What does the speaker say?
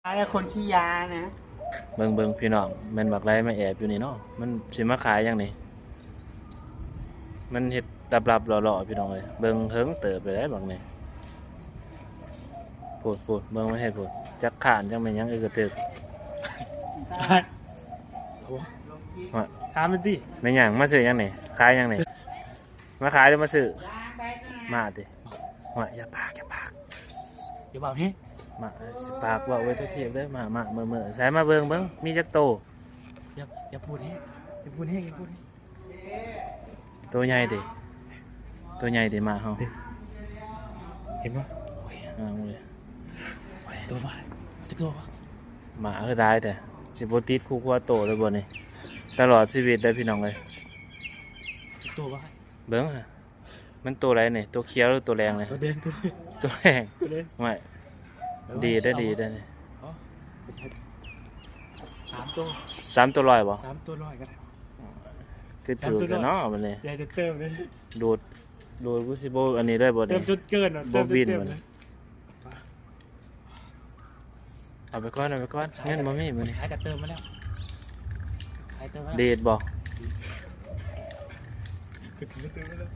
ไอ้คนขี้ยานะเบิ่งพี่น้องแม่นบักไรมาแอบอยู่นี่เนาะมันสิมาขายยังนี่มันเฮ็ดลับๆหล่อๆพี่น้องเอ้ยเบิ่งเฮิงเติบไปได้บักนี่พูดเบิ่งมาเฮ็ดพูดจักขานจังแม่นยังอึกกระตึกว่า ถามมันดิ แม่นหยังมาซื้อยังนี่ขายยังนี่มาขายหรือมาซื้อมาติว่าอย่าปาก เดี๋ยวบอกให้ มาสิปากว่าไว้ทุกทีเด้อมาเมื่อใส่มาเบิ่งมีจักโต อย่าพูดให้อย่าพูดให้อย่าพูดให้ ตัวใหญ่ดิตัวใหญ่ดิมาเฮา เห็นปะ โอ้ยงามเลย ตัวบ้าจะตัวบ้า หมาคือได้แต่สิบติดคุกว่าโตเลยบ่นี่ตลอดชีวิตได้พี่น้องเลย ตัวบ้า เบิ้งอะมันตัวอะไรนี่ตัวเขียวหรือตัวแรงเลย ตัวเด่นตัว ตัวแรง เด่น ไม่ดีได้นี่ 3 ตัว 3ตัวลอยบ่ 3 ตัวร้อยก็ได้ คือถือกันเนาะมันนี่ ใหญ่จะเติมเลย ดูดกูสิบ่อันนี้ได้บ่ เติ นี่ มจนเกินอ่ะ บ่บิน เติ มั ม น เลย เอาไปก่อนเงินบ่มีมื้อนี้ ขายกับเติมมาแล้วขายเติมมาแล้ว ดีดบ่ ขายเติมมาแล้ว